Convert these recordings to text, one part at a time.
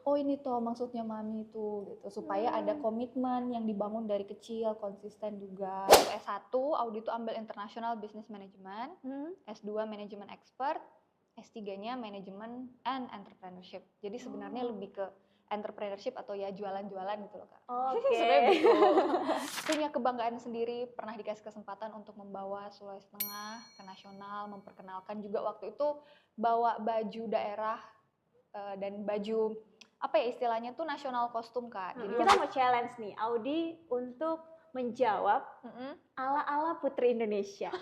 oh ini tuh maksudnya mami itu gitu, supaya ada komitmen yang dibangun dari kecil, konsisten juga. S1 Audi itu ambil International Business Management, S2 Manajemen Expert, S3-nya Management and Entrepreneurship. Jadi sebenarnya lebih ke entrepreneurship atau ya jualan-jualan gitu loh Kak. Sebenarnya begitu. Punya kebanggaan sendiri, pernah dikasih kesempatan untuk membawa Sulawesi Tengah ke nasional, memperkenalkan juga waktu itu bawa baju daerah dan baju apa ya istilahnya tuh nasional kostum Kak. Jadi kita mau challenge nih Audi untuk menjawab ala-ala Putri Indonesia.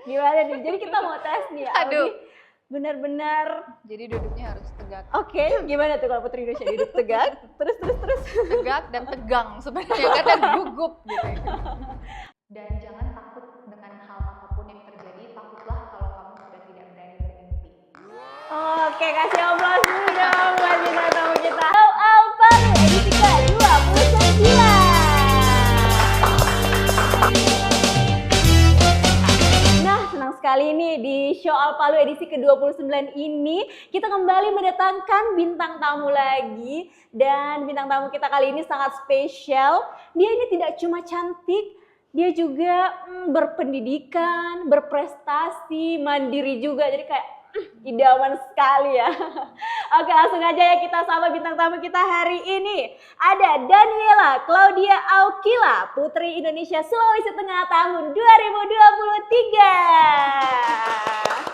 Gimana nih? Jadi kita mau tes nih Audi benar-benar. Jadi duduknya harus tegak. Oke, gimana tuh kalau Putri Indonesia duduk tegak? Terus. Tegak dan tegang sebenarnya karena gugup gitu. Dan jangan takut dengan hal apapun yang terjadi. Takutlah kalau kamu sudah tidak berani bermimpi. Oke, kasih aplaus dulu dong buat bintang tamu kita. Al Palu edisi ke-29. Nah, senang sekali nih di show Al Palu edisi ke-29 ini kita kembali mendatangkan bintang tamu lagi. Dan bintang tamu kita kali ini sangat spesial. Dia ini tidak cuma cantik, dia juga berpendidikan, berprestasi, mandiri juga. Jadi kayak idaman sekali ya. Oke, langsung aja ya kita sama bintang tamu kita hari ini. Ada Daniela Claudia Aukila, Putri Indonesia Sulawesi Tengah tahun 2023.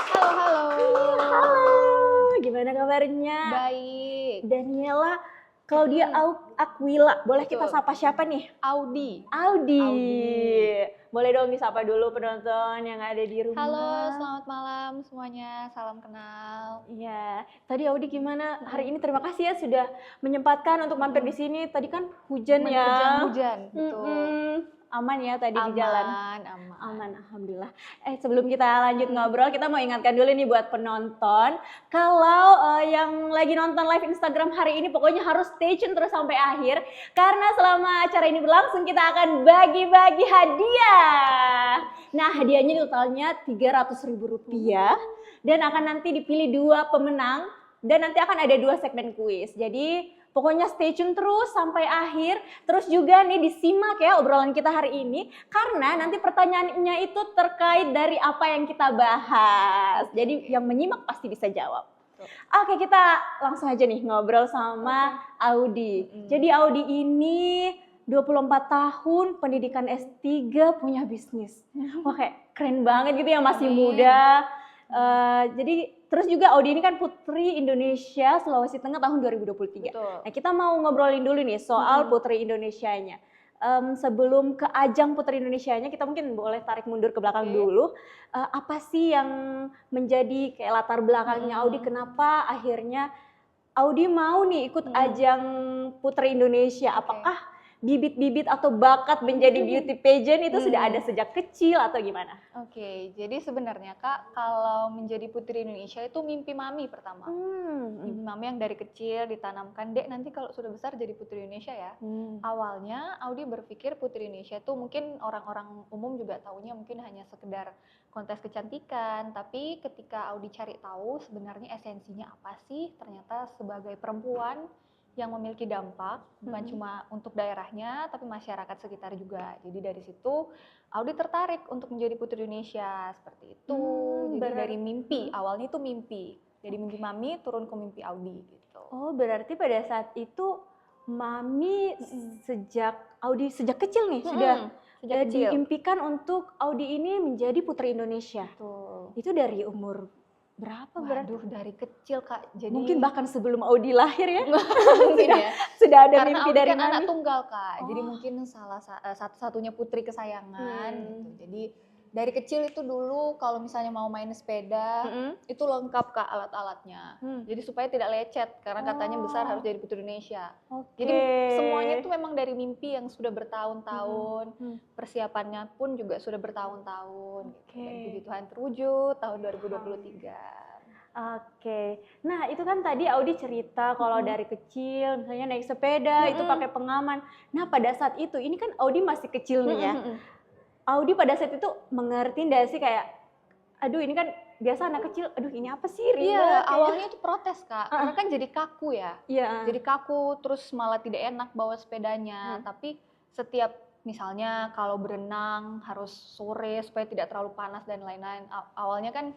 Halo. Halo, gimana kabarnya? Baik. Daniela Claudia Aukila, boleh kita sapa siapa nih? Audi. Boleh dong disapa dulu penonton yang ada di rumah. Halo, selamat malam semuanya. Salam kenal. Iya, tadi Audi gimana hari ini? Terima kasih ya sudah menyempatkan untuk mampir di sini. Tadi kan hujan ya. Hujan, betul. Aman ya tadi di jalan? Aman. Alhamdulillah. Sebelum kita lanjut ngobrol, kita mau ingatkan dulu nih buat penonton. Kalau yang lagi nonton live Instagram hari ini, pokoknya harus stay tune terus sampai akhir. Karena selama acara ini berlangsung, kita akan bagi-bagi hadiah. Nah, hadiahnya totalnya Rp300.000. Dan akan nanti dipilih 2 pemenang. Dan nanti akan ada 2 segmen kuis. Jadi pokoknya stay tune terus sampai akhir. Terus juga nih disimak ya obrolan kita hari ini. Karena nanti pertanyaannya itu terkait dari apa yang kita bahas. Jadi yang menyimak pasti bisa jawab. Oke, kita langsung aja nih ngobrol sama Audi. Jadi Audi ini 24 tahun, pendidikan S3, punya bisnis. Wah, kayak keren banget gitu ya, masih muda. Jadi terus juga Audi ini kan Putri Indonesia Sulawesi Tengah tahun 2023. Betul. Nah, kita mau ngobrolin dulu nih soal Putri Indonesianya. Sebelum ke ajang Putri Indonesianya, kita mungkin boleh tarik mundur ke belakang dulu. Apa sih yang menjadi kayak latar belakangnya Audi? Kenapa akhirnya Audi mau nih ikut ajang Putri Indonesia? Apakah bibit-bibit atau bakat menjadi beauty pageant itu sudah ada sejak kecil atau gimana? Oke, jadi sebenarnya Kak, kalau menjadi Putri Indonesia itu mimpi mami pertama. Mimpi mami yang dari kecil ditanamkan, Dek nanti kalau sudah besar jadi Putri Indonesia ya. Awalnya Audi berpikir Putri Indonesia itu mungkin orang-orang umum juga taunya mungkin hanya sekedar kontes kecantikan, tapi ketika Audi cari tahu sebenarnya esensinya apa sih, ternyata sebagai perempuan yang memiliki dampak bukan cuma untuk daerahnya tapi masyarakat sekitar juga. Jadi dari situ Audi tertarik untuk menjadi Putri Indonesia seperti itu. Jadi dari mimpi, awalnya itu mimpi. Jadi mimpi mami turun ke mimpi Audi gitu. Oh, berarti pada saat itu mami sejak kecil nih sudah diimpikan untuk Audi ini menjadi Putri Indonesia. Betul. Itu dari umur berapa? Waduh, dari kecil Kak. Jadi mungkin bahkan sebelum Audi lahir ya. Mungkin ya. Sudah ada karena mimpi Audi dari kan mami. anak tunggal Kak. Jadi mungkin satu-satunya putri kesayangan gitu. Jadi dari kecil itu dulu kalau misalnya mau main sepeda itu lengkap Kak alat-alatnya. Jadi supaya tidak lecet karena katanya besar harus jadi Putri Indonesia. Jadi semuanya itu memang dari mimpi yang sudah bertahun-tahun. Persiapannya pun juga sudah bertahun-tahun. Gitu. Dan puji Tuhan terwujud tahun 2023. Oke, nah itu kan tadi Audi cerita kalau dari kecil misalnya naik sepeda itu pakai pengaman. Nah pada saat itu, ini kan Audi masih kecil nih ya. Audi pada saat itu mengerti nggak sih kayak, aduh ini kan biasa anak kecil, aduh ini apa sih ribet. Iya, awalnya itu protes Kak, karena kan jadi kaku ya. Iya. Jadi kaku, terus malah tidak enak bawa sepedanya. Tapi setiap misalnya kalau berenang harus sore supaya tidak terlalu panas dan lain-lain. Awalnya kan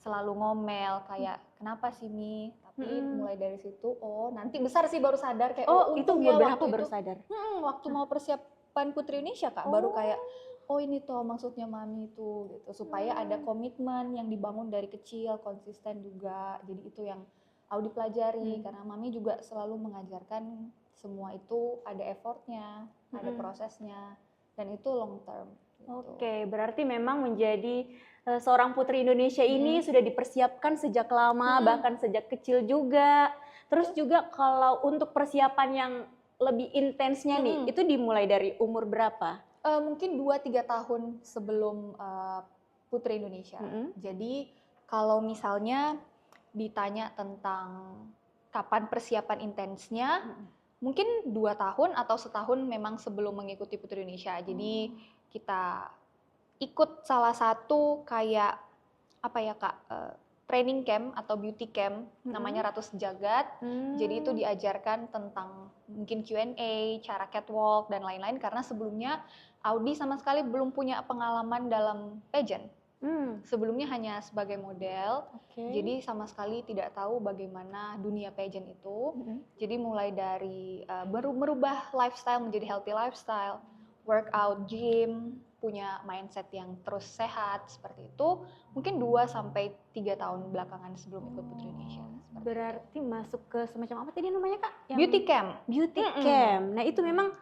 selalu ngomel kayak kenapa sih Mi? Tapi mulai dari situ, oh nanti besar sih baru sadar kayak itu umur berapa baru sadar? Waktu mau persiapan Putri Indonesia Kak, baru kayak oh ini toh maksudnya Mami itu gitu, supaya ada komitmen yang dibangun dari kecil, konsisten juga. Jadi itu yang Audi pelajari karena Mami juga selalu mengajarkan semua itu ada effortnya, ada prosesnya, dan itu long term. Gitu. Oke, berarti memang menjadi seorang putri Indonesia ini sudah dipersiapkan sejak lama, bahkan sejak kecil juga. Terus juga kalau untuk persiapan yang lebih intensnya nih, itu dimulai dari umur berapa? Mungkin 2-3 tahun sebelum Putri Indonesia. Jadi kalau misalnya ditanya tentang kapan persiapan intensnya, mungkin 2 tahun atau setahun memang sebelum mengikuti Putri Indonesia. Jadi kita ikut salah satu kayak apa ya Kak, training camp atau beauty camp namanya Ratu Sejagat. Jadi itu diajarkan tentang mungkin Q&A, cara catwalk dan lain-lain karena sebelumnya Audi sama sekali belum punya pengalaman dalam pageant. Sebelumnya hanya sebagai model, jadi sama sekali tidak tahu bagaimana dunia pageant itu. Jadi mulai dari merubah lifestyle menjadi healthy lifestyle, workout, gym, punya mindset yang terus sehat seperti itu, mungkin 2-3 tahun belakangan sebelum ikut Putri Indonesia. Berarti masuk ke semacam apa tadi namanya Kak? Beauty camp. Beauty camp. Nah itu memang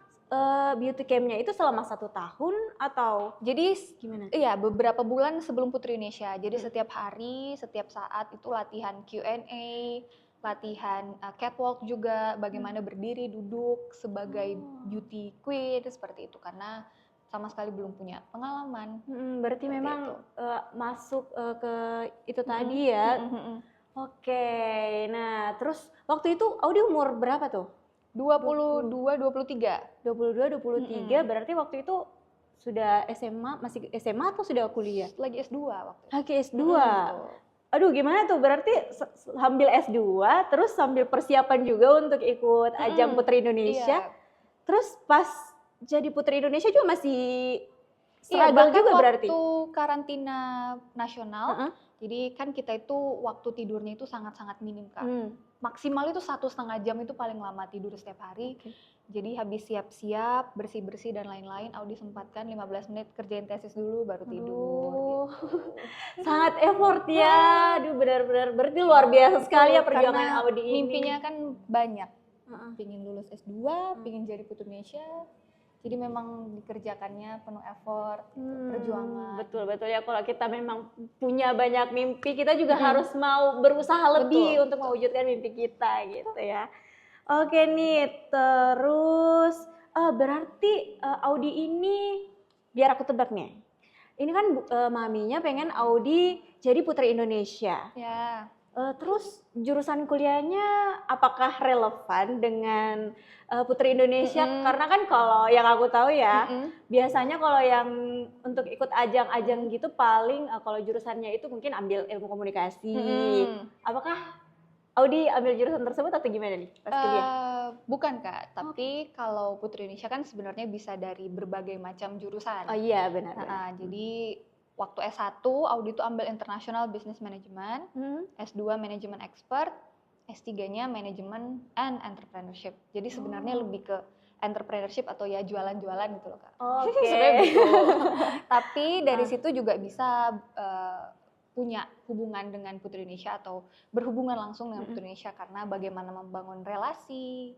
beauty campnya itu selama 1 tahun atau jadi gimana? Iya, beberapa bulan sebelum Putri Indonesia. Jadi setiap hari, setiap saat itu latihan Q&A, latihan catwalk juga, bagaimana berdiri, duduk sebagai beauty queen seperti itu karena sama sekali belum punya pengalaman. Berarti memang masuk ke itu tadi ya. Oke, nah terus waktu itu Audi umur berapa tuh? 22, 23. 22, 23 berarti waktu itu sudah SMA, masih SMA atau sudah kuliah? Lagi S2 waktu itu. Lagi S2. Aduh gimana tuh, berarti sambil S2 terus sambil persiapan juga untuk ikut ajang Putri Indonesia. Terus pas jadi Putri Indonesia juga masih struggle juga berarti? Waktu karantina nasional, jadi kan kita itu waktu tidurnya itu sangat-sangat minim Kak. Maksimal itu 1,5 jam itu paling lama tidur setiap hari. Jadi habis siap-siap, bersih-bersih dan lain-lain, Audi sempatkan 15 menit kerjain tesis dulu baru tidur. Gitu. Sangat effort ya, aduh benar-benar berarti luar biasa sekali ya perjuangan Audi ini. Mimpinya kan banyak, pingin lulus S2, pingin jadi Putri Indonesia. Jadi memang dikerjakannya penuh effort, perjuangan. Betul ya, kalau kita memang punya banyak mimpi, kita juga harus mau berusaha lebih untuk mewujudkan mimpi kita gitu ya. Oke nih, terus berarti Audi ini, biar aku tebak nih, ini kan maminya pengen Audi jadi Putri Indonesia. Ya. Terus jurusan kuliahnya apakah relevan dengan Putri Indonesia? Karena kan kalau yang aku tahu ya, biasanya kalau yang untuk ikut ajang-ajang gitu paling kalau jurusannya itu mungkin ambil ilmu komunikasi. Apakah Audi ambil jurusan tersebut atau gimana nih pas kuliah? Bukan Kak, tapi kalau Putri Indonesia kan sebenarnya bisa dari berbagai macam jurusan. Oh iya benar. Jadi waktu S1 Audi itu ambil International Business Management, S2 Management Expert, S3-nya Management and Entrepreneurship. Jadi sebenarnya lebih ke entrepreneurship atau ya jualan-jualan gitu loh Kak. Sebenarnya begitu. Tapi dari situ juga bisa punya hubungan dengan Putri Indonesia atau berhubungan langsung dengan Putri Indonesia karena bagaimana membangun relasi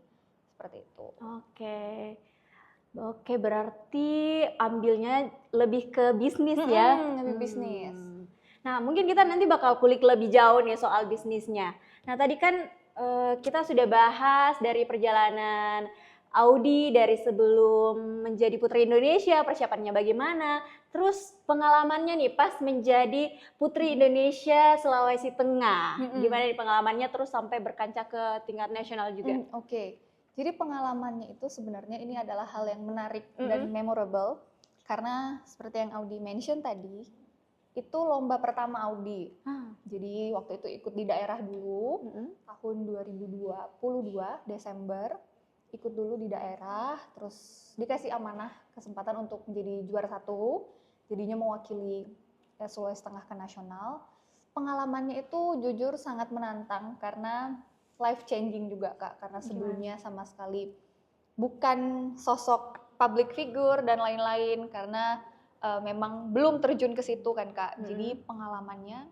seperti itu. Oke, berarti ambilnya lebih ke bisnis ya? Lebih bisnis. Nah, mungkin kita nanti bakal kulik lebih jauh nih soal bisnisnya. Nah, tadi kan kita sudah bahas dari perjalanan Audi dari sebelum menjadi Putri Indonesia, persiapannya bagaimana, terus pengalamannya nih pas menjadi Putri Indonesia Sulawesi Tengah. Gimana nih pengalamannya terus sampai berkancah ke tingkat nasional juga? Oke. Jadi pengalamannya itu sebenarnya ini adalah hal yang menarik dan memorable karena seperti yang Audi mention tadi, itu lomba pertama Audi. Jadi waktu itu ikut di daerah dulu, tahun 2022 Desember, ikut dulu di daerah, terus dikasih amanah kesempatan untuk menjadi juara 1, jadinya mewakili Sulawesi Tengah ke nasional. Pengalamannya itu jujur sangat menantang karena life changing juga Kak, karena sebelumnya sama sekali bukan sosok public figure dan lain-lain, karena memang belum terjun ke situ kan Kak. Jadi pengalamannya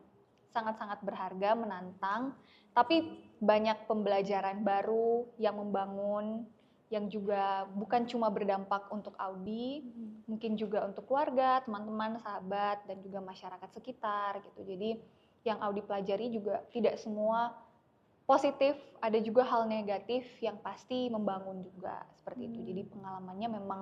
sangat-sangat berharga, menantang, tapi banyak pembelajaran baru yang membangun, yang juga bukan cuma berdampak untuk Audi, mungkin juga untuk keluarga, teman-teman, sahabat, dan juga masyarakat sekitar gitu. Jadi yang Audi pelajari juga tidak semua positif, ada juga hal negatif yang pasti membangun juga seperti itu. Jadi pengalamannya memang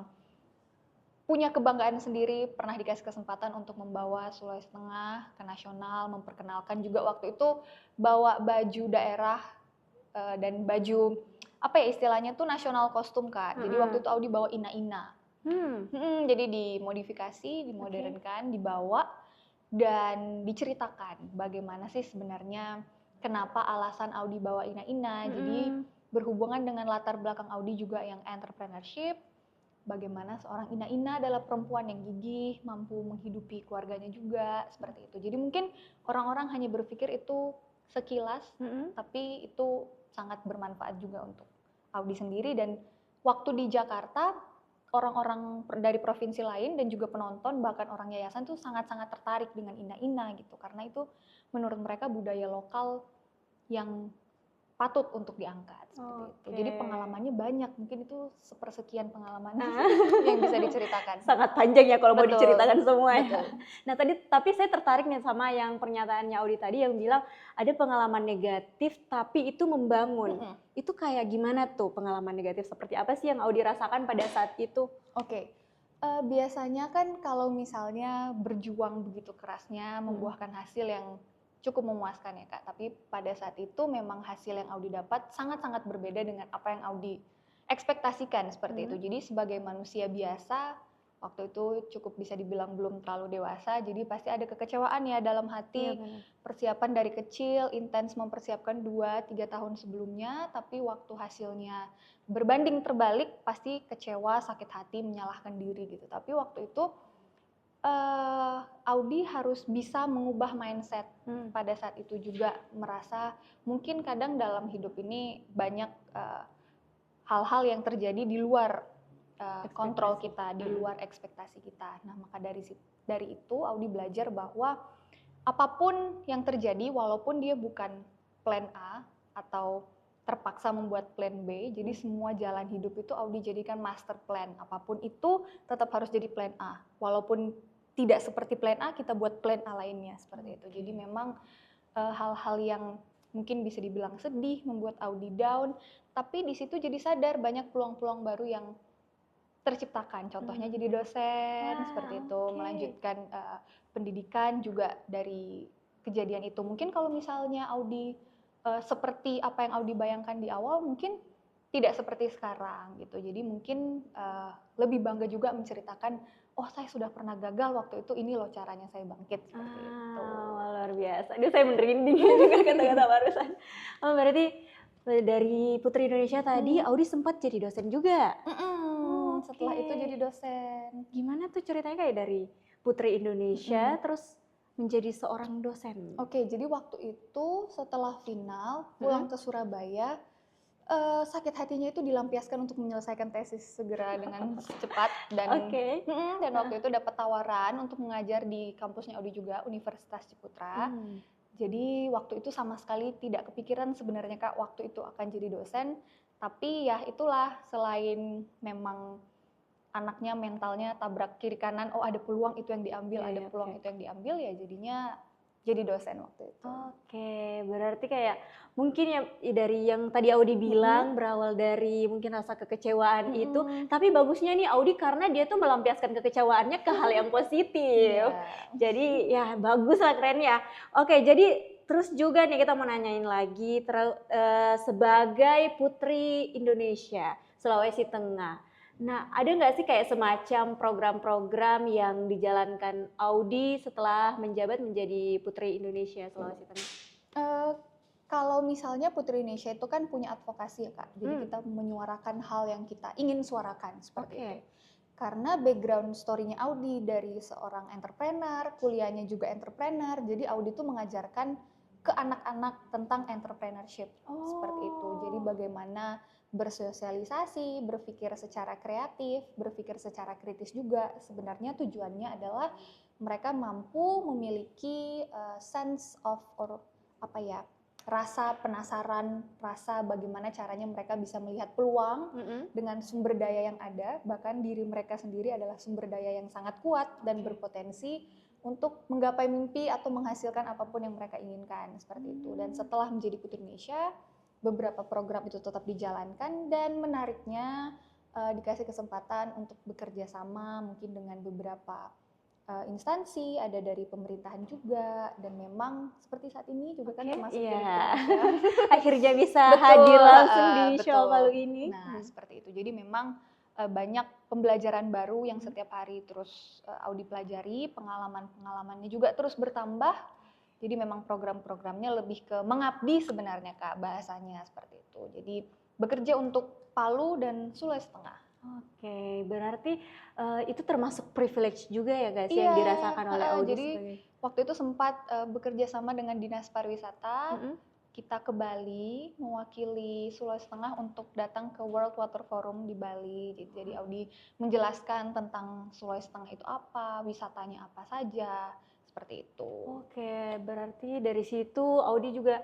punya kebanggaan sendiri, pernah dikasih kesempatan untuk membawa Sulawesi Tengah ke nasional, memperkenalkan juga waktu itu bawa baju daerah dan baju apa ya istilahnya tuh nasional kostum Kak. Jadi waktu itu Audi bawa ina-ina. Jadi dimodifikasi, dimodernkan, dibawa dan diceritakan bagaimana sih sebenarnya kenapa alasan Audi bawa ina-ina. Jadi berhubungan dengan latar belakang Audi juga yang entrepreneurship. Bagaimana seorang ina-ina adalah perempuan yang gigih, mampu menghidupi keluarganya juga, seperti itu. Jadi mungkin orang-orang hanya berpikir itu sekilas, tapi itu sangat bermanfaat juga untuk Audi sendiri. Dan waktu di Jakarta, orang-orang dari provinsi lain dan juga penonton, bahkan orang yayasan tuh sangat-sangat tertarik dengan ina-ina gitu. Karena itu menurut mereka budaya lokal yang patut untuk diangkat seperti itu. Jadi pengalamannya banyak, mungkin itu sepersekian pengalaman yang bisa diceritakan. Sangat panjang ya kalau mau diceritakan semua ya. Nah tapi saya tertarik nih sama yang pernyataannya Audi tadi yang bilang ada pengalaman negatif tapi itu membangun. Itu kayak gimana tuh pengalaman negatif, seperti apa sih yang Audi rasakan pada saat itu? Biasanya kan kalau misalnya berjuang begitu kerasnya membuahkan hasil yang cukup memuaskan ya Kak, tapi pada saat itu memang hasil yang Audi dapat sangat-sangat berbeda dengan apa yang Audi ekspektasikan seperti itu. Jadi sebagai manusia biasa, waktu itu cukup bisa dibilang belum terlalu dewasa, jadi pasti ada kekecewaan ya dalam hati. Persiapan dari kecil, intens mempersiapkan 2-3 tahun sebelumnya, tapi waktu hasilnya berbanding terbalik, pasti kecewa, sakit hati, menyalahkan diri gitu. Tapi waktu itu Audi harus bisa mengubah mindset. Pada saat itu juga merasa mungkin kadang dalam hidup ini banyak hal-hal yang terjadi di luar kontrol kita, di luar ekspektasi kita. Nah, maka dari itu Audi belajar bahwa apapun yang terjadi, walaupun dia bukan plan A atau terpaksa membuat plan B, jadi semua jalan hidup itu Audi jadikan master plan. Apapun itu tetap harus jadi plan A, walaupun tidak seperti plan A, kita buat plan A lainnya, seperti itu. Jadi memang hal-hal yang mungkin bisa dibilang sedih, membuat Audi down, tapi di situ jadi sadar banyak peluang-peluang baru yang terciptakan. Contohnya jadi dosen, seperti itu, melanjutkan pendidikan juga dari kejadian itu. Mungkin kalau misalnya Audi seperti apa yang Audi bayangkan di awal, mungkin tidak seperti sekarang gitu. Jadi mungkin lebih bangga juga menceritakan, oh saya sudah pernah gagal waktu itu, ini loh caranya saya bangkit seperti itu. Luar biasa. Aduh saya merinding dengan kata-kata barusan. Berarti dari Putri Indonesia tadi Audi sempat jadi dosen juga. Setelah itu jadi dosen. Gimana tuh ceritanya kayak dari Putri Indonesia terus menjadi seorang dosen? Jadi waktu itu setelah final pulang ke Surabaya, sakit hatinya itu dilampiaskan untuk menyelesaikan tesis segera dengan cepat dan dan waktu itu dapat tawaran untuk mengajar di kampusnya Audi juga, Universitas Ciputra. Jadi waktu itu sama sekali tidak kepikiran sebenarnya Kak waktu itu akan jadi dosen, tapi ya itulah, selain memang anaknya mentalnya tabrak kiri kanan, oh ada peluang itu yang diambil, ada peluang itu yang diambil, ya jadinya jadi dosen waktu itu. Berarti kayak mungkin ya dari yang tadi Audi bilang berawal dari mungkin rasa kekecewaan itu, tapi bagusnya nih Audi karena dia tuh melampiaskan kekecewaannya ke hal yang positif. Jadi ya bagus lah, keren ya. Jadi terus juga nih kita mau nanyain lagi sebagai Putri Indonesia Sulawesi Tengah. Nah, ada nggak sih kayak semacam program-program yang dijalankan Audi setelah menjabat menjadi Putri Indonesia Sulawesi Tengah? Kalau misalnya Putri Indonesia itu kan punya advokasi ya Kak, jadi kita menyuarakan hal yang kita ingin suarakan seperti itu. Karena background story-nya Audi dari seorang entrepreneur, kuliahnya juga entrepreneur, jadi Audi itu mengajarkan ke anak-anak tentang entrepreneurship seperti itu. Jadi bagaimana bersosialisasi, berpikir secara kreatif, berpikir secara kritis juga. Sebenarnya tujuannya adalah mereka mampu memiliki sense of rasa penasaran, rasa bagaimana caranya mereka bisa melihat peluang dengan sumber daya yang ada, bahkan diri mereka sendiri adalah sumber daya yang sangat kuat dan berpotensi untuk menggapai mimpi atau menghasilkan apapun yang mereka inginkan, seperti itu. Dan setelah menjadi Putri Indonesia, beberapa program itu tetap dijalankan dan menariknya dikasih kesempatan untuk bekerja sama mungkin dengan beberapa instansi, ada dari pemerintahan juga, dan memang seperti saat ini juga kan termasuk akhirnya bisa hadir langsung di show Palu ini. Nah, seperti itu. Jadi memang banyak pembelajaran baru yang setiap hari terus Audi pelajari, pengalaman-pengalamannya juga terus bertambah. Jadi memang program-programnya lebih ke mengabdi sebenarnya Kak, bahasanya seperti itu. Jadi bekerja untuk Palu dan Sulawesi Tengah. Oke, berarti itu termasuk privilege juga ya guys yang dirasakan oleh Audi. Jadi waktu itu sempat bekerja sama dengan Dinas Pariwisata, kita ke Bali mewakili Sulawesi Tengah untuk datang ke World Water Forum di Bali. Jadi Audi menjelaskan tentang Sulawesi Tengah itu apa, wisatanya apa saja, seperti itu. Oke, berarti dari situ Audi juga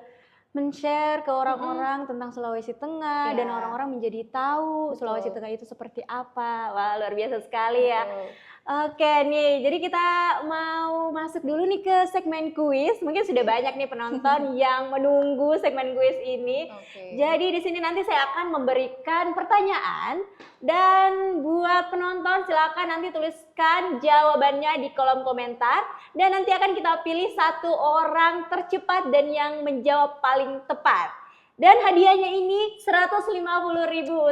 men-share ke orang-orang tentang Sulawesi Tengah dan orang-orang menjadi tahu Sulawesi Tengah itu seperti apa. Wah, luar biasa sekali ya. Oke nih, jadi kita mau masuk dulu nih ke segmen kuis. Mungkin sudah banyak nih penonton yang menunggu segmen kuis ini. Jadi di sini nanti saya akan memberikan pertanyaan dan buat penonton silakan nanti tuliskan jawabannya di kolom komentar dan nanti akan kita pilih satu orang tercepat dan yang menjawab paling tepat. Dan hadiahnya ini 150.000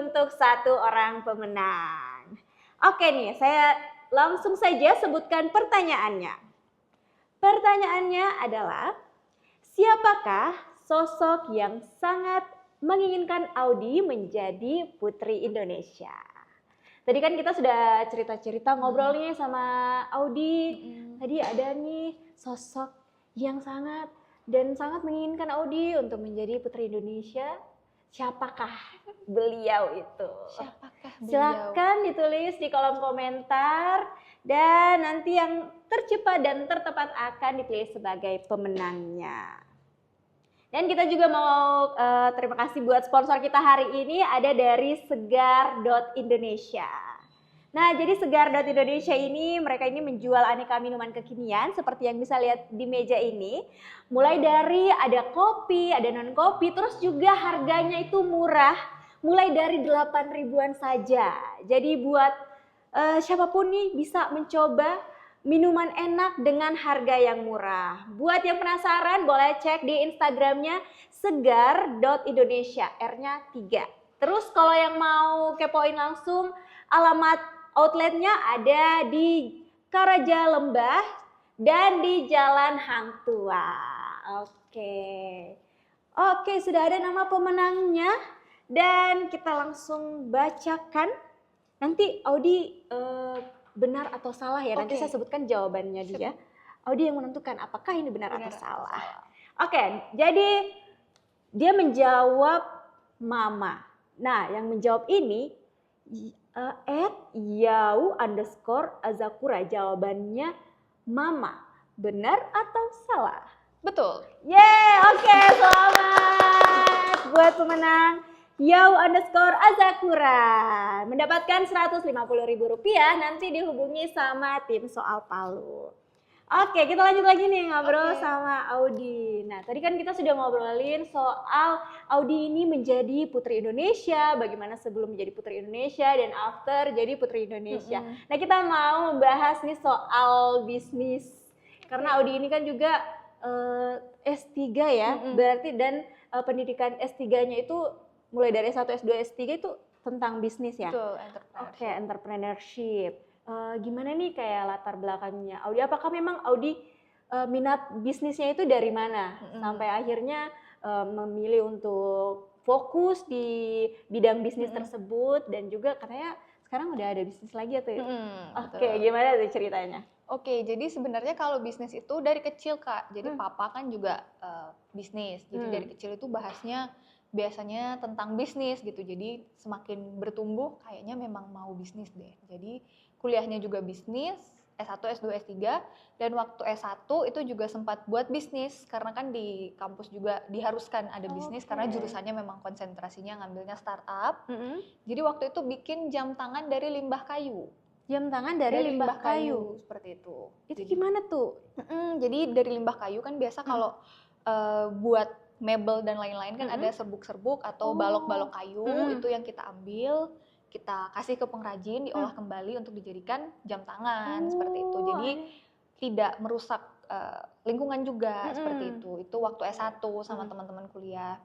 untuk satu orang pemenang. Oke nih, saya langsung saja sebutkan pertanyaannya. Pertanyaannya adalah, siapakah sosok yang sangat menginginkan Audi menjadi Putri Indonesia? Tadi kan kita sudah cerita-cerita ngobrolnya sama Audi. Tadi ada nih sosok yang sangat menginginkan Audi untuk menjadi Putri Indonesia. Siapakah beliau itu? Siapakah beliau? Silakan ditulis di kolom komentar dan nanti yang tercepat dan tertepat akan dipilih sebagai pemenangnya. Dan kita juga mau terima kasih buat sponsor kita hari ini ada dari Segar.Indonesia. Nah, jadi Segar.Indonesia ini, mereka ini menjual aneka minuman kekinian seperti yang bisa lihat di meja ini. Mulai dari ada kopi, ada non kopi, terus juga harganya itu murah, mulai dari 8 ribuan saja. Jadi buat siapapun nih bisa mencoba minuman enak dengan harga yang murah. Buat yang penasaran boleh cek di Instagramnya Segar.Indonesia, R-nya 3. Terus kalau yang mau kepoin langsung alamat outletnya ada di Karaja Lembah dan di Jalan Hang Tua. Oke, sudah ada nama pemenangnya dan kita langsung bacakan. Nanti Audi benar atau salah ya, nanti saya sebutkan jawabannya dia. Audi yang menentukan apakah ini benar atau salah. Oke, jadi dia menjawab mama. Nah, yang menjawab ini @yau_azakura, jawabannya mama. Benar atau salah? Betul. Oke, selamat buat pemenang Yau_azakura. Mendapatkan 150.000 rupiah, nanti dihubungi sama tim Soal Palu. Oke, kita lanjut lagi nih ngobrol sama Audi. Nah, tadi kan kita sudah ngobrolin soal Audi ini menjadi Putri Indonesia, bagaimana sebelum menjadi Putri Indonesia dan after jadi Putri Indonesia. Nah, kita mau membahas nih soal bisnis. Karena Audi ini kan juga S3 ya, berarti dan pendidikan S3-nya itu mulai dari S1, S2, S3 itu tentang bisnis ya? Betul, entrepreneurship. Oke, entrepreneurship. Gimana nih kayak latar belakangnya Audi? Apakah memang Audi minat bisnisnya itu dari mana? Sampai akhirnya memilih untuk fokus di bidang bisnis tersebut, dan juga katanya sekarang udah ada bisnis lagi atau ya? Oke, gimana tuh ceritanya? Oke, jadi sebenarnya kalau bisnis itu dari kecil Kak, jadi papa kan juga bisnis, jadi dari kecil itu bahasnya biasanya tentang bisnis gitu, jadi semakin bertumbuh kayaknya memang mau bisnis deh, jadi kuliahnya juga bisnis, S1, S2, S3, dan waktu S1 itu juga sempat buat bisnis, karena kan di kampus juga diharuskan ada bisnis, karena jurusannya memang konsentrasinya ngambilnya startup, jadi waktu itu bikin jam tangan dari limbah kayu. Jam tangan dari limbah kayu seperti itu. Itu gimana tuh? Jadi dari limbah kayu kan biasa kalau buat mebel dan lain-lain kan ada serbuk-serbuk atau balok-balok kayu, itu yang kita ambil, kita kasih ke pengrajin, diolah kembali untuk dijadikan jam tangan seperti itu. Jadi tidak merusak lingkungan juga seperti itu. Itu waktu S1 sama teman-teman kuliah.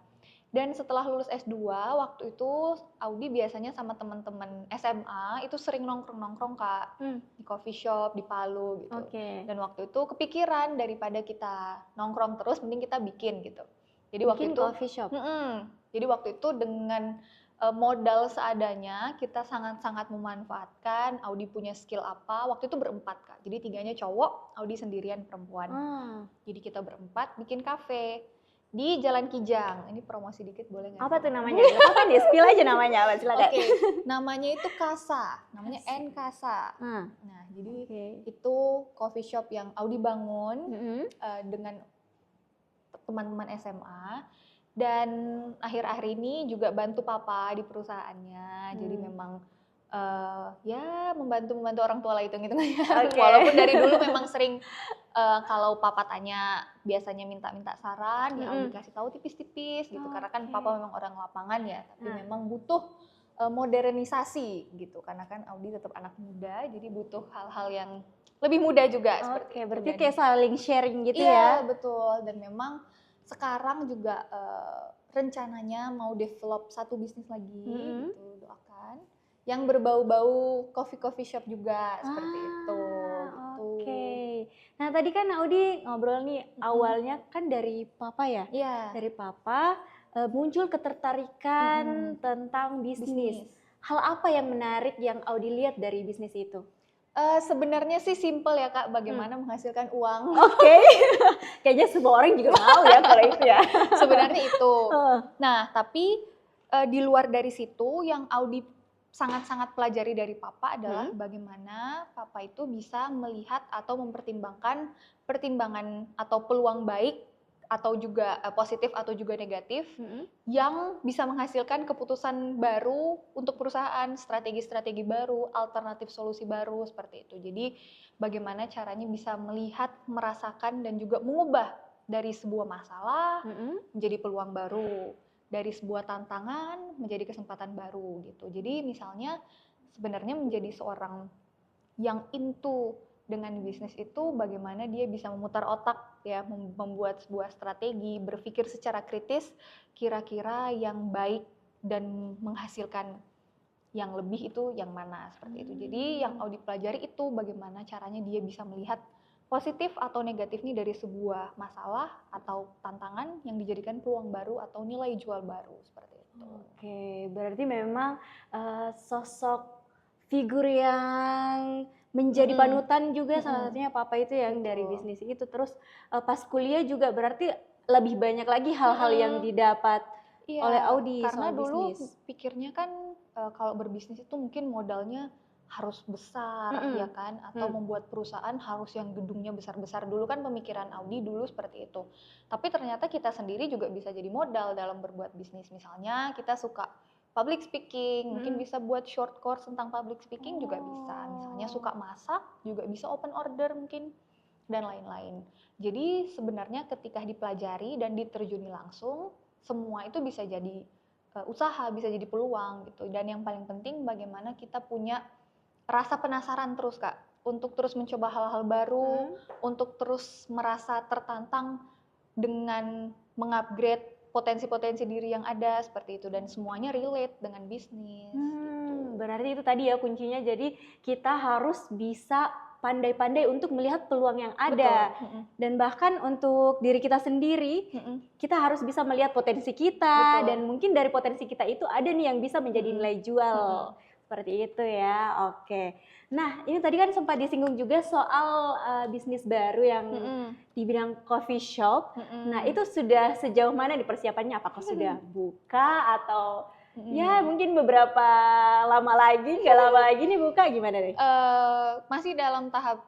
Dan setelah lulus S2, waktu itu Audi biasanya sama teman-teman SMA itu sering nongkrong-nongkrong Kak, di coffee shop, di Palu gitu. Dan waktu itu kepikiran daripada kita nongkrong terus, mending kita bikin gitu. Jadi waktu itu coffee shop. Jadi waktu itu dengan modal seadanya, kita sangat-sangat memanfaatkan Audi punya skill apa. Waktu itu berempat Kak, jadi 3-nya cowok, Audi sendirian perempuan. Jadi kita berempat bikin kafe di Jalan Kijang. Ini promosi dikit boleh nggak? Apa tuh namanya? Apa nih? Spill aja namanya, apa? Silakan. Oke, namanya itu Kasa, namanya N Kasa. Nah, jadi itu coffee shop yang Audi bangun dengan teman-teman SMA, dan akhir-akhir ini juga bantu papa di perusahaannya. Jadi memang ya membantu orang tua lah hitung-hitungannya. Walaupun dari dulu memang sering kalau papa tanya biasanya minta saran, ya Audi kasih tahu tipis-tipis gitu, karena kan papa memang orang lapangan ya, tapi memang butuh modernisasi gitu, karena kan Audi tetap anak muda, jadi butuh hal-hal yang lebih muda juga seperti itu. Berarti kayak saling sharing gitu ya? Iya betul, dan memang sekarang juga rencananya mau develop satu bisnis lagi gitu, doakan, yang berbau-bau coffee shop juga seperti itu. Nah tadi kan Audi ngobrol nih awalnya kan dari papa ya? Dari papa muncul ketertarikan tentang bisnis. Hal apa yang menarik yang Audi lihat dari bisnis itu? Sebenarnya sih simple ya Kak, bagaimana menghasilkan uang. Kayaknya semua orang juga mau ya kalau itu ya. Sebenarnya itu. Nah tapi di luar dari situ yang Audi sangat-sangat pelajari dari papa adalah bagaimana papa itu bisa melihat atau mempertimbangkan pertimbangan atau peluang baik atau juga positif atau juga negatif yang bisa menghasilkan keputusan baru untuk perusahaan, strategi-strategi baru, alternatif solusi baru seperti itu. Jadi bagaimana caranya bisa melihat, merasakan dan juga mengubah dari sebuah masalah menjadi peluang baru, dari sebuah tantangan menjadi kesempatan baru gitu. Jadi misalnya sebenarnya menjadi seorang yang into dengan bisnis itu bagaimana dia bisa memutar otak ya, membuat sebuah strategi, berpikir secara kritis kira-kira yang baik dan menghasilkan yang lebih itu yang mana seperti itu. Jadi yang Audi pelajari itu bagaimana caranya dia bisa melihat positif atau negatif nih dari sebuah masalah atau tantangan yang dijadikan peluang baru atau nilai jual baru seperti itu. Berarti memang sosok figur yang menjadi panutan juga salah satunya papa itu yang dari bisnis itu. Terus pas kuliah juga berarti lebih banyak lagi hal-hal yang didapat oleh Audi karena soal dulu bisnis. Pikirnya kan kalau berbisnis itu mungkin modalnya harus besar ya kan, atau membuat perusahaan harus yang gedungnya besar-besar. Dulu kan pemikiran Audi dulu seperti itu. Tapi ternyata kita sendiri juga bisa jadi modal dalam berbuat bisnis. Misalnya kita suka public speaking, mungkin bisa buat short course tentang public speaking juga bisa. Misalnya suka masak juga bisa open order mungkin dan lain-lain. Jadi sebenarnya ketika dipelajari dan diterjuni langsung, semua itu bisa jadi usaha, bisa jadi peluang gitu. Dan yang paling penting bagaimana kita punya rasa penasaran terus Kak, untuk terus mencoba hal-hal baru, untuk terus merasa tertantang dengan mengupgrade potensi-potensi diri yang ada seperti itu, dan semuanya relate dengan bisnis. Gitu. Berarti itu tadi ya kuncinya, jadi kita harus bisa pandai-pandai untuk melihat peluang yang ada. Betul. Dan bahkan untuk diri kita sendiri, kita harus bisa melihat potensi kita. Betul. Dan mungkin dari potensi kita itu ada nih yang bisa menjadi nilai jual. Seperti itu ya, oke. Nah, ini tadi kan sempat disinggung juga soal bisnis baru yang di bidang coffee shop. Nah, itu sudah sejauh mana nih persiapannya? Apakah sudah buka atau ya mungkin beberapa lama lagi, nggak lama lagi nih buka, gimana nih? Masih dalam tahap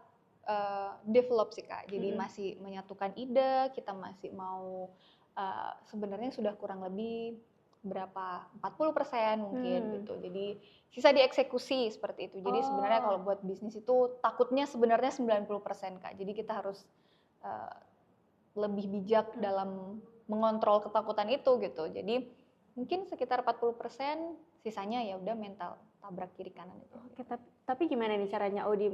develop sih Kak, jadi masih menyatukan ide, kita masih mau sebenarnya sudah kurang lebih berapa 40% mungkin gitu, jadi sisa dieksekusi seperti itu. Jadi sebenarnya kalau buat bisnis itu takutnya sebenarnya 90% Kak, jadi kita harus lebih bijak dalam mengontrol ketakutan itu gitu. Jadi mungkin sekitar 40%, sisanya ya udah mental tabrak kiri kanan itu. Oke, tapi gimana nih caranya Audi?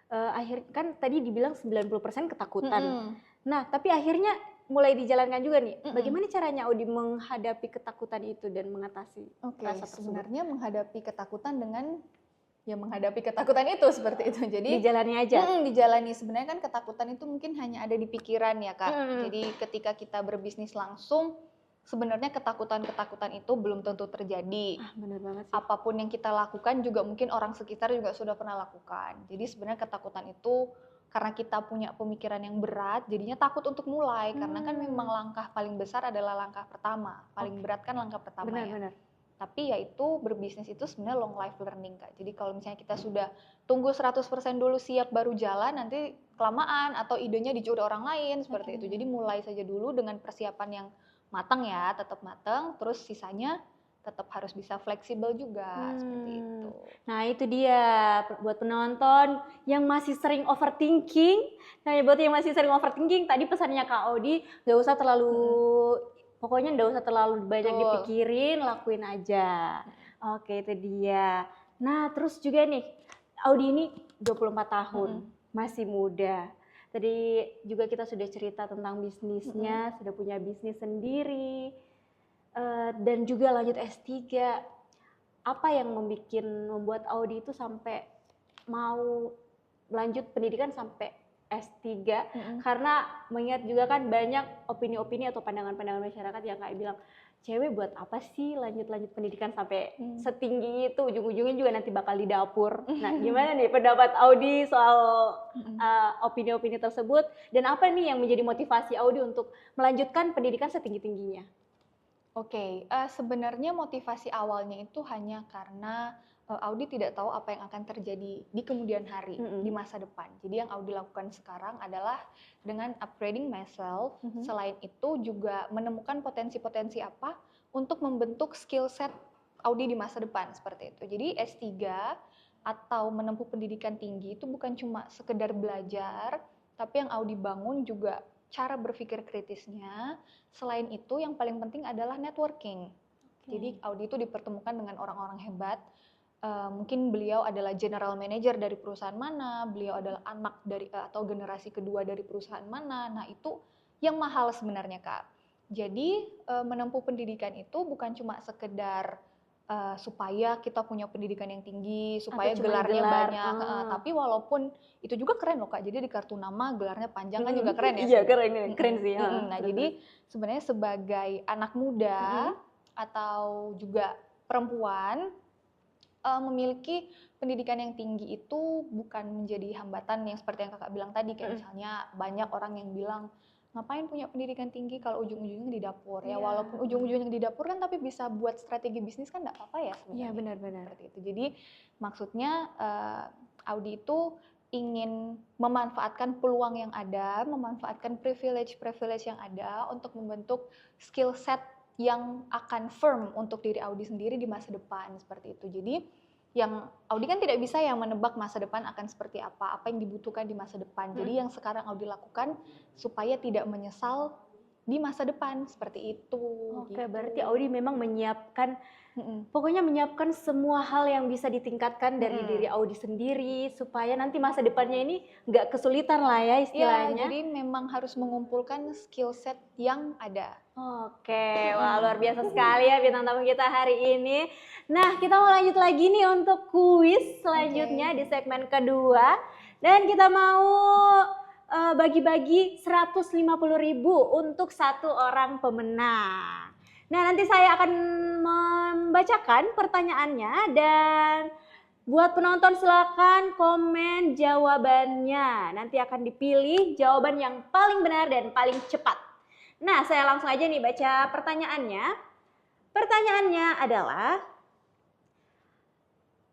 Akhir kan tadi dibilang 90% ketakutan. Nah, tapi akhirnya mulai dijalankan juga nih. Bagaimana caranya Audi menghadapi ketakutan itu dan mengatasi rasa tersebut? Sebenarnya menghadapi ketakutan dengan ya menghadapi ketakutan itu seperti itu. Jadi dijalani aja. Dijalani. Sebenarnya kan ketakutan itu mungkin hanya ada di pikiran ya Kak. Jadi ketika kita berbisnis langsung, sebenarnya ketakutan-ketakutan itu belum tentu terjadi. Benar banget sih. Apapun yang kita lakukan juga mungkin orang sekitar juga sudah pernah lakukan. Jadi sebenarnya ketakutan itu karena kita punya pemikiran yang berat, jadinya takut untuk mulai. Karena kan memang langkah paling besar adalah langkah pertama. Paling berat kan langkah pertama. Benar. Tapi yaitu berbisnis itu sebenarnya long life learning Kak. Jadi kalau misalnya kita sudah tunggu 100% dulu siap baru jalan, nanti kelamaan atau idenya dicuri orang lain seperti itu. Jadi mulai saja dulu dengan persiapan yang matang ya, tetap matang, terus sisanya tetap harus bisa fleksibel juga, seperti itu. Nah itu dia, buat penonton yang masih sering overthinking, buat yang masih sering overthinking, tadi pesannya Kak Audi, gak usah terlalu, pokoknya gak usah terlalu banyak dipikirin, lakuin aja. Oke, itu dia. Nah terus juga nih, Audi ini 24 tahun, masih muda. Tadi juga kita sudah cerita tentang bisnisnya, sudah punya bisnis sendiri, dan juga lanjut S3. Apa yang membuat Audi itu sampai mau lanjut pendidikan sampai S3? Karena mengingat juga kan banyak opini-opini atau pandangan-pandangan masyarakat yang kayak bilang, cewek buat apa sih lanjut pendidikan sampai setinggi itu, ujung-ujungnya juga nanti bakal di dapur. Nah gimana nih pendapat Audi soal opini-opini tersebut, dan apa nih yang menjadi motivasi Audi untuk melanjutkan pendidikan setinggi-tingginya? Oke, sebenarnya motivasi awalnya itu hanya karena Audi tidak tahu apa yang akan terjadi di kemudian hari, di masa depan. Jadi yang Audi lakukan sekarang adalah dengan upgrading myself, selain itu juga menemukan potensi-potensi apa untuk membentuk skill set Audi di masa depan, seperti itu. Jadi S3 atau menempuh pendidikan tinggi itu bukan cuma sekedar belajar, tapi yang Audi bangun juga cara berpikir kritisnya. Selain itu yang paling penting adalah networking. Jadi Audi itu dipertemukan dengan orang-orang hebat. Mungkin beliau adalah general manager dari perusahaan mana, beliau adalah anak dari atau generasi kedua dari perusahaan mana. Nah itu yang mahal sebenarnya Kak. Jadi menempuh pendidikan itu bukan cuma sekedar supaya kita punya pendidikan yang tinggi, supaya gelarnya banyak. Tapi walaupun itu juga keren loh Kak. Jadi di kartu nama gelarnya panjang kan juga keren ya. Iya keren sih. Nah jadi sebenarnya sebagai anak muda atau juga perempuan, memiliki pendidikan yang tinggi itu bukan menjadi hambatan yang seperti yang Kakak bilang tadi. Kayak misalnya banyak orang yang bilang, ngapain punya pendidikan tinggi kalau ujung-ujungnya di dapur ya, walaupun ujung-ujungnya di dapur kan, tapi bisa buat strategi bisnis kan nggak apa-apa ya sebenarnya. Iya benar-benar. Seperti itu. Jadi maksudnya Audi itu ingin memanfaatkan peluang yang ada, memanfaatkan privilege yang ada untuk membentuk skill set yang akan firm untuk diri Audi sendiri di masa depan, seperti itu. Jadi yang Audi kan tidak bisa yang menebak masa depan akan seperti apa yang dibutuhkan di masa depan. Jadi yang sekarang Audi lakukan supaya tidak menyesal di masa depan, seperti itu. Oke, berarti Audi memang menyiapkan Pokoknya menyiapkan semua hal yang bisa ditingkatkan dari diri Audi sendiri supaya nanti masa depannya ini nggak kesulitan lah ya istilahnya. Ya, jadi memang harus mengumpulkan skill set yang ada. Oke, wah luar biasa sekali ya bintang tamu kita hari ini. Nah, kita mau lanjut lagi nih untuk kuis selanjutnya di segmen kedua. Dan kita mau bagi-bagi 150.000 untuk satu orang pemenang. Nah, nanti saya akan membacakan pertanyaannya dan buat penonton silakan komen jawabannya. Nanti akan dipilih jawaban yang paling benar dan paling cepat. Nah, saya langsung aja nih baca pertanyaannya. Pertanyaannya adalah,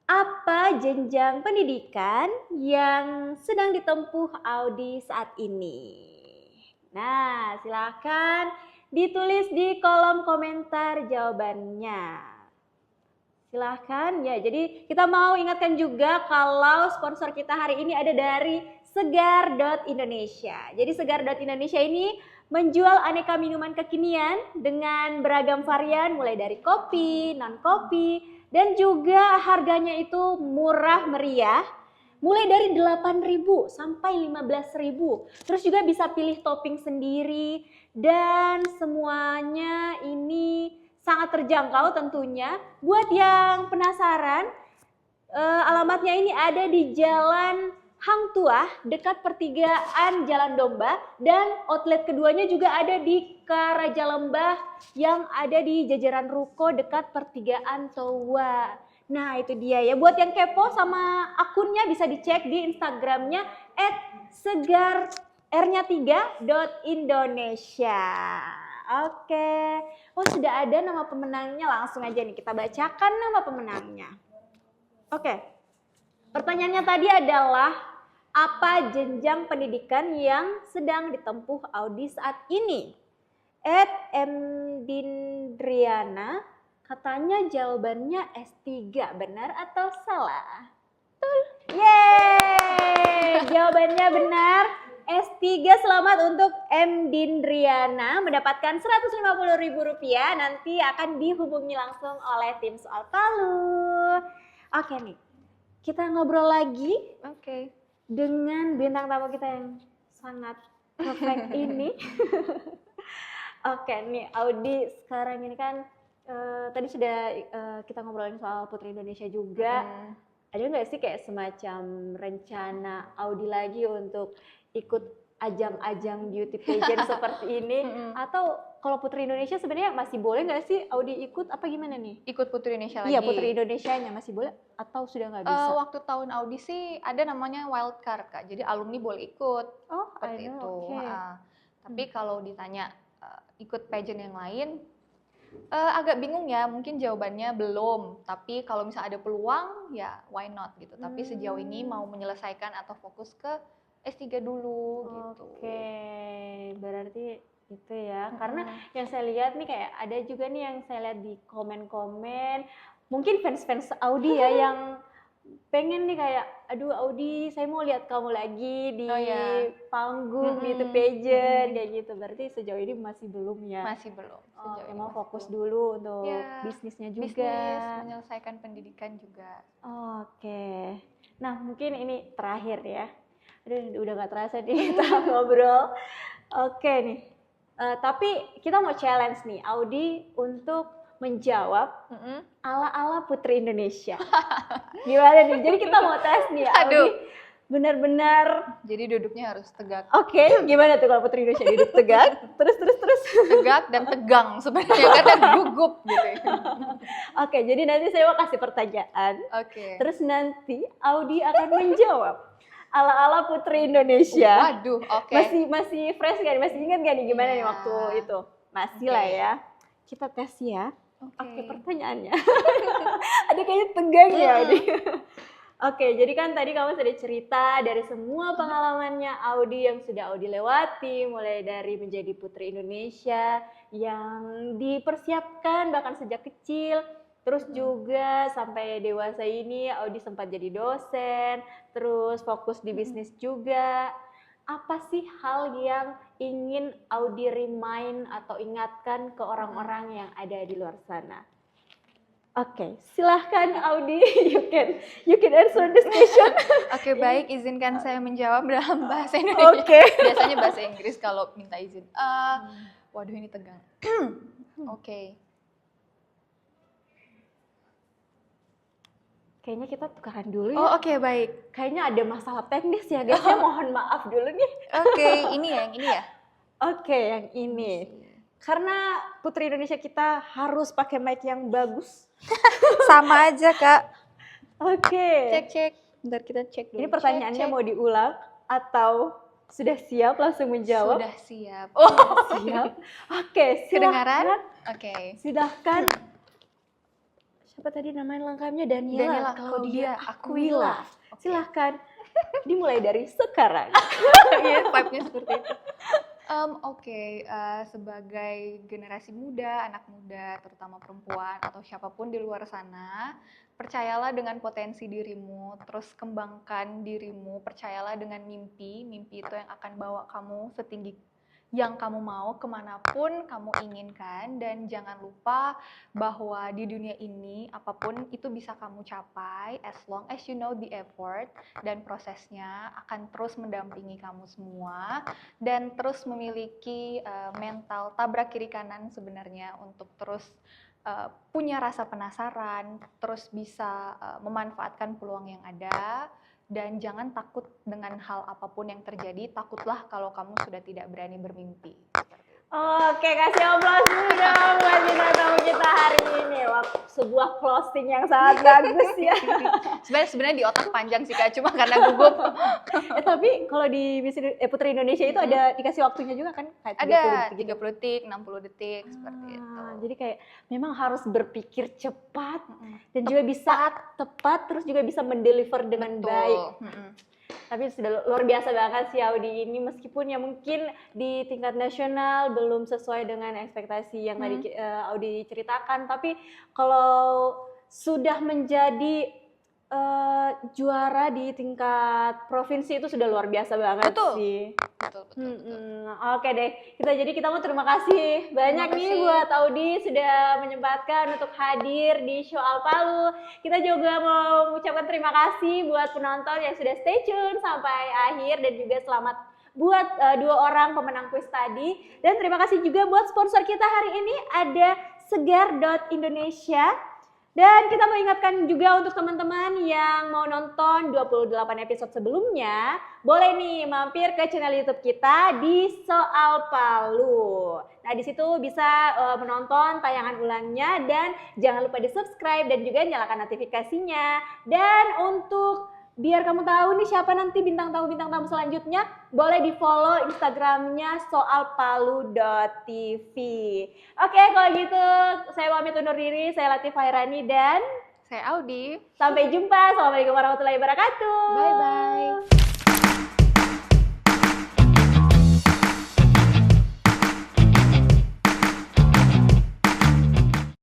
apa jenjang pendidikan yang sedang ditempuh Audi saat ini? Nah, silakan ditulis di kolom komentar jawabannya. Silahkan ya, jadi kita mau ingatkan juga kalau sponsor kita hari ini ada dari Segar.Indonesia. Jadi Segar.Indonesia ini menjual aneka minuman kekinian dengan beragam varian mulai dari kopi, non-kopi, dan juga harganya itu murah meriah. Mulai dari 8.000 sampai 15.000. Terus juga bisa pilih topping sendiri dan semuanya ini sangat terjangkau tentunya. Buat yang penasaran, alamatnya ini ada di Jalan Hang Tuah dekat pertigaan Jalan Domba dan outlet keduanya juga ada di Karaja Lembah yang ada di jajaran ruko dekat pertigaan Towa. Nah itu dia ya, buat yang kepo sama akunnya bisa dicek di Instagramnya @segar3.indonesia. Oke, oh sudah ada nama pemenangnya, langsung aja nih kita bacakan nama pemenangnya. Oke, pertanyaannya tadi adalah apa jenjang pendidikan yang sedang ditempuh Audi saat ini? @mdindriana katanya jawabannya S3, benar atau salah? Betul. Yeay, jawabannya benar. S3, selamat untuk M. Dindriana mendapatkan Rp150.000, nanti akan dihubungi langsung oleh tim Soal Palu. Oke nih, kita ngobrol lagi dengan bintang tamu kita yang sangat perfect ini. Oke nih, Audi sekarang ini kan tadi sudah kita ngobrolin soal Putri Indonesia juga. Ada nggak sih kayak semacam rencana Audi lagi untuk ikut ajang-ajang beauty pageant seperti ini? Atau kalau Putri Indonesia sebenarnya masih boleh nggak sih Audi ikut, apa gimana nih? Ikut Putri Indonesia lagi? Iya, Putri Indonesianya masih boleh atau sudah nggak bisa? Waktu tahun Audi sih ada namanya wild card Kak, jadi alumni boleh ikut. Seperti itu. Tapi kalau ditanya ikut pageant yang lain, agak bingung ya, mungkin jawabannya belum. Tapi kalau misalnya ada peluang, ya why not gitu. Tapi sejauh ini mau menyelesaikan atau fokus ke S3 dulu gitu. Oke, berarti itu ya. Karena yang saya lihat nih kayak ada juga nih yang saya lihat di komen-komen, mungkin fans-fans Audi ya yang pengen nih kayak, aduh Audi saya mau lihat kamu lagi di panggung beauty pageant kayak gitu. Berarti sejauh ini masih belum ya? Masih belum. Sejauh ini mau fokus dulu untuk bisnisnya juga. Bisnis, menyelesaikan pendidikan juga. Oke. Nah mungkin ini terakhir ya. Aduh udah gak terasa nih kita ngobrol. Oke nih. Tapi kita mau challenge nih Audi untuk menjawab ala-ala Putri Indonesia. Gimana nih? Jadi kita mau tes nih Audi benar-benar. Jadi duduknya harus tegak. Oke, gimana tuh kalau Putri Indonesia duduk tegak? Terus. Tegak dan tegang sebenarnya, kadang gugup gitu ya. Oke, jadi nanti saya mau kasih pertanyaan. Terus nanti Audi akan menjawab ala-ala Putri Indonesia. Waduh, Masih fresh kan? Masih ingat gak nih gimana nih waktu itu? Masih lah ya. Kita tes ya. Oke, pertanyaannya. Ada kayaknya tegang ya, Audi. Oke, jadi kan tadi kamu sudah cerita dari semua pengalamannya Audi yang sudah Audi lewati, mulai dari menjadi Putri Indonesia yang dipersiapkan bahkan sejak kecil, terus juga sampai dewasa ini Audi sempat jadi dosen, terus fokus di bisnis juga. Apa sih hal yang ingin Audi remind atau ingatkan ke orang-orang yang ada di luar sana? Oke, silahkan Audi, you can answer this question. Oke, baik, izinkan saya menjawab dalam bahasa Indonesia. Oke. Biasanya bahasa Inggris kalau minta izin. Waduh, ini tegang. Oke. Kayaknya kita tukaran dulu ya. Oh, oke, baik. Kayaknya ada masalah teknis ya guys. Saya mohon maaf dulu nih. Oke, ini ya, yang ini ya. Oke, yang ini. Karena Putri Indonesia kita harus pakai mic yang bagus. Sama aja, Kak. Oke. Cek. Bentar kita cek dulu. Ini pertanyaannya cek. mau diulang atau sudah siap langsung menjawab? Sudah siap. Siap. Oke, Kedengaran? Oke. Silahkan. Siapa tadi namanya lengkapnya? Daniela Claudia Aquila. Okay. Silahkan. Dimulai dari sekarang. Iya, vibe-nya seperti itu. Sebagai generasi muda, anak muda, terutama perempuan atau siapapun di luar sana, percayalah dengan potensi dirimu, terus kembangkan dirimu, percayalah dengan mimpi itu yang akan bawa kamu setinggi yang kamu mau, kemanapun kamu inginkan, dan jangan lupa bahwa di dunia ini apapun itu bisa kamu capai as long as you know the effort, dan prosesnya akan terus mendampingi kamu semua, dan terus memiliki mental tabrak kiri kanan sebenarnya untuk terus punya rasa penasaran, terus bisa memanfaatkan peluang yang ada. Dan jangan takut dengan hal apapun yang terjadi, takutlah kalau kamu sudah tidak berani bermimpi. Oke, kasih aplaus dulu buat bintang tamu kita hari ini. Wah, sebuah closing yang sangat bagus ya. Sebenarnya di otak panjang sih Kak, cuma karena gugup. Tapi kalau di Putri Indonesia itu ada dikasih waktunya juga kan? Kayak 30 ada detik, 30 detik, 60 detik, seperti itu. Jadi kayak memang harus berpikir cepat dan juga bisa tepat, terus juga bisa mendeliver dengan baik. Tapi sudah luar biasa banget sih Audi ini, meskipun ya mungkin di tingkat nasional belum sesuai dengan ekspektasi yang tadi Audi ceritakan, tapi kalau sudah menjadi juara di tingkat provinsi itu sudah luar biasa banget sih. Betul. Oke deh, kita mau terima kasih banyak nih buat Audi sudah menyempatkan untuk hadir di Show Al Palu. Kita juga mau mengucapkan terima kasih buat penonton yang sudah stay tune sampai akhir, dan juga selamat buat dua orang pemenang kuis tadi. Dan terima kasih juga buat sponsor kita hari ini, ada Segar.Indonesia. Dan kita mau ingatkan juga untuk teman-teman yang mau nonton 28 episode sebelumnya, boleh nih mampir ke channel YouTube kita di Soal Palu. Nah, di situ bisa menonton tayangan ulangnya, dan jangan lupa di-subscribe dan juga nyalakan notifikasinya. Dan untuk biar kamu tahu nih siapa nanti bintang tamu selanjutnya, boleh di-follow Instagramnya soalpalu.tv. Oke, kalau gitu saya pamit undur diri. Saya Latifah Hairani dan saya Audi. Sampai jumpa. Assalamualaikum warahmatullahi wabarakatuh. Bye-bye.